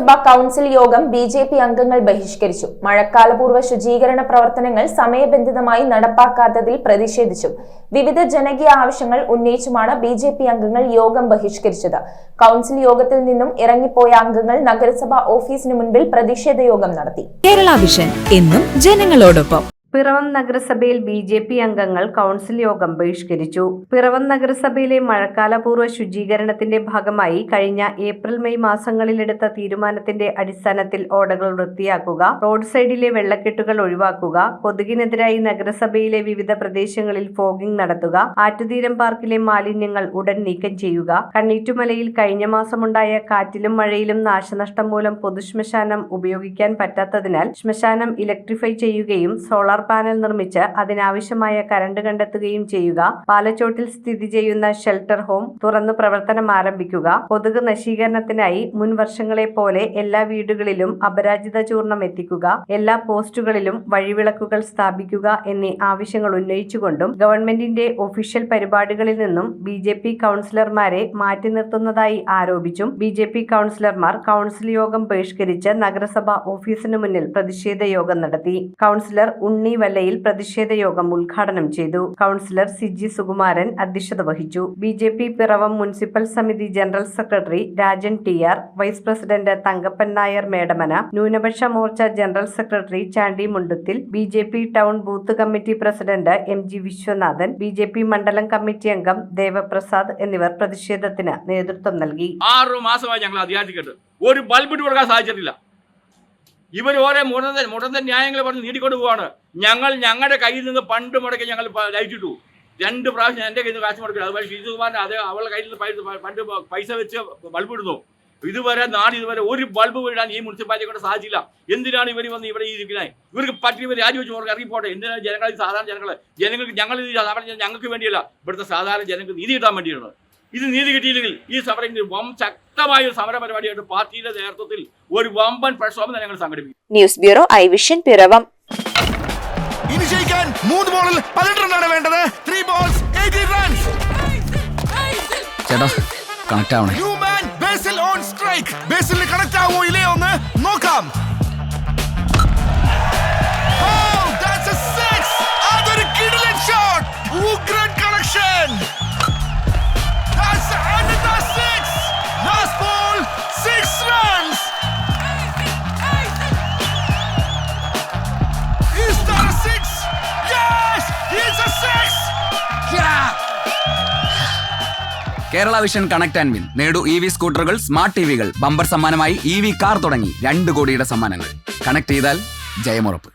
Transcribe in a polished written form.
നഗരസഭാ കൗൺസിൽ യോഗം ബിജെപി അംഗങ്ങൾ ബഹിഷ്കരിച്ചു. മഴക്കാലപൂർവ്വ ശുചീകരണ പ്രവർത്തനങ്ങൾ സമയബന്ധിതമായി നടപ്പാക്കാത്തതിൽ പ്രതിഷേധിച്ചും വിവിധ ജനകീയ ആവശ്യങ്ങൾ ഉന്നയിച്ചുമാണ് ബിജെപി അംഗങ്ങൾ യോഗം ബഹിഷ്കരിച്ചത്. കൗൺസിൽ യോഗത്തിൽ നിന്നും ഇറങ്ങിപ്പോയ അംഗങ്ങൾ നഗരസഭാ ഓഫീസിന് മുൻപിൽ പ്രതിഷേധ യോഗം നടത്തി. കേരള വിഷൻ എന്നും ജനങ്ങളോടൊപ്പം. പിറവം നഗരസഭയിൽ ബി.ജെ.പി. അംഗങ്ങൾ കൗൺസിൽ യോഗം ബഹിഷ്കരിച്ചു. പിറവം നഗരസഭയിലെ മഴക്കാലപൂർവ്വ ശുചീകരണത്തിന്റെ ഭാഗമായി കഴിഞ്ഞ ഏപ്രിൽ മെയ് മാസങ്ങളിലെടുത്ത തീരുമാനത്തിന്റെ അടിസ്ഥാനത്തിൽ ഓടകൾ വൃത്തിയാക്കുക, റോഡ് സൈഡിലെ വെള്ളക്കെട്ടുകൾ ഒഴിവാക്കുക, കൊതുകിനെതിരായി നഗരസഭയിലെ വിവിധ പ്രദേശങ്ങളിൽ ഫോഗിംഗ് നടത്തുക, ആറ്റുതീരം പാർക്കിലെ മാലിന്യങ്ങൾ ഉടൻ നീക്കം ചെയ്യുക, കണ്ണീറ്റുമലയിൽ കഴിഞ്ഞ മാസമുണ്ടായ കാറ്റിലും മഴയിലും നാശനഷ്ടം മൂലം പൊതുശ്മശാനം ഉപയോഗിക്കാൻ പറ്റാത്തതിനാൽ ശ്മശാനം ഇലക്ട്രിഫൈ ചെയ്യുകയും സോളാർ പാനൽ നിർമ്മിച്ച് അതിനാവശ്യമായ കരണ്ട് കണ്ടെത്തുകയും ചെയ്യുക, പാലച്ചോട്ടിൽ സ്ഥിതി ചെയ്യുന്ന ഷെൽട്ടർ ഹോം തുറന്നു പ്രവർത്തനം ആരംഭിക്കുക, കൊതുക് നശീകരണത്തിനായി മുൻ വർഷങ്ങളെ പോലെ എല്ലാ വീടുകളിലും അപരാജിത ചൂർണം എത്തിക്കുക, എല്ലാ പോസ്റ്റുകളിലും വഴിവിളക്കുകൾ സ്ഥാപിക്കുക എന്നീ ആവശ്യങ്ങൾ ഉന്നയിച്ചുകൊണ്ടും ഗവൺമെന്റിന്റെ ഒഫീഷ്യൽ പരിപാടികളിൽ നിന്നും ബി.ജെ.പി. കൗൺസിലർമാരെ മാറ്റി നിർത്തുന്നതായി ആരോപിച്ചും ബി.ജെ.പി. കൗൺസിലർമാർ കൗൺസിൽ യോഗം ബഹിഷ്കരിച്ച് നഗരസഭ ഓഫീസിന് മുന്നിൽ പ്രതിഷേധ യോഗം നടത്തി. കൗൺസിലർ ഉണ്ണി വല്ലയിൽ പ്രതിഷേധ യോഗം ഉദ്ഘാടനം ചെയ്തു. കൗൺസിലർ സിജി സുകുമാരൻ അധ്യക്ഷത വഹിച്ചു. ബി.ജെ.പി. പിറവം മുനിസിപ്പൽ സമിതി general secretary Rajan TR, vice president Thankappan Nair Medamana, ന്യൂനപക്ഷ Morcha general secretary Chandy Mundathil, BJP. Town booth committee president MG. Viswanathan, BJP. മണ്ഡലം കമ്മിറ്റി അംഗം ദേവപ്രസാദ് എന്നിവർ പ്രതിഷേധത്തിന് നേതൃത്വം നൽകി. 6 മാസമായി ഞങ്ങൾ അധികാരത്തിൽ ഒരു ബൾബ് ഇട്ട് കൊടുക്കാൻ സാധിച്ചിട്ടില്ല. ഇവർ ഓരോ മുടന്ത ന്യായങ്ങൾ പറഞ്ഞ് നീട്ടിക്കൊണ്ട് പോവാണ്. ഞങ്ങളുടെ കയ്യിൽ നിന്ന് പണ്ട് മുടക്കി ഞങ്ങൾ ലൈറ്റ് ഇട്ടു. 2 പ്രാവശ്യം എൻ്റെ കയ്യിൽ നിന്ന് കാശ് മുടക്കില്ല. അതുപോലെ ഷിജുകുമാരൻ അവളുടെ കയ്യിൽ നിന്ന് പണ്ട് പൈസ വെച്ച് ബൾബ് ഇടുന്നു. ഇതുവരെ ഒരു ബൾബ് ഇടാൻ ഈ മുനിസിപ്പാലിറ്റി കൊണ്ട് സാധിച്ചില്ല. എന്തിനാണ് ഇവർ വന്ന് ഇവിടെ ഇരിക്കുന്നത്? ഇവർക്ക് പറ്റിയവർ രാജിവെച്ച് അവർക്ക് ഇറങ്ങിപ്പോട്ടെ. എന്തിനാണ് ജനങ്ങൾക്ക് ഞങ്ങൾക്ക് വേണ്ടിയല്ല, ഇവിടുത്തെ സാധാരണ ജനങ്ങൾക്ക് നീതി കിട്ടാൻ വേണ്ടിയാണ്. ഇത് നീതി കിട്ടിയില്ലെങ്കിൽ ഈ സമരം ശക്തമായ ഒരു സമര പരിപാടിയായിട്ട് പാർട്ടിയുടെ നേതൃത്വത്തിൽ ഒരു വമ്പൻ പ്രക്ഷോഭം ഞങ്ങൾ സംഘടിപ്പിക്കും. News bureau ഐവിഷൻ Piravom. ഇനി ജയിക്കാൻ 3 ബോളിൽ 18 റണ്ണാണ് വേണ്ടത്. 3 balls 18 runs. ചേട്ടാ കണക്ട് ആവണേ. New man Basil on strike. ബേസിലിന് കണക്ട് ആവോ ഇല്ലയോ എന്ന് നോക്കാം. Oh, that's a 6. അതൊരു കിടിലൻ ഷോട്ട്. ഉഗ്രൻ connection. That's another 6. Last ball 6 runs. Is that a 6? Yes, it's a 6. Yeah. Kerala vision connect and win. നേടൂ EV സ്കൂട്ടറുകൾ, സ്മാർട്ട് ടിവികൾ, ബമ്പർ സമ്മാനമായി EV കാർ തുടങ്ങി 2 കോടിയുടെ സമ്മാനങ്ങൾ. കണക്ട് ചെയ്താൽ ജയമുറപ്പ്.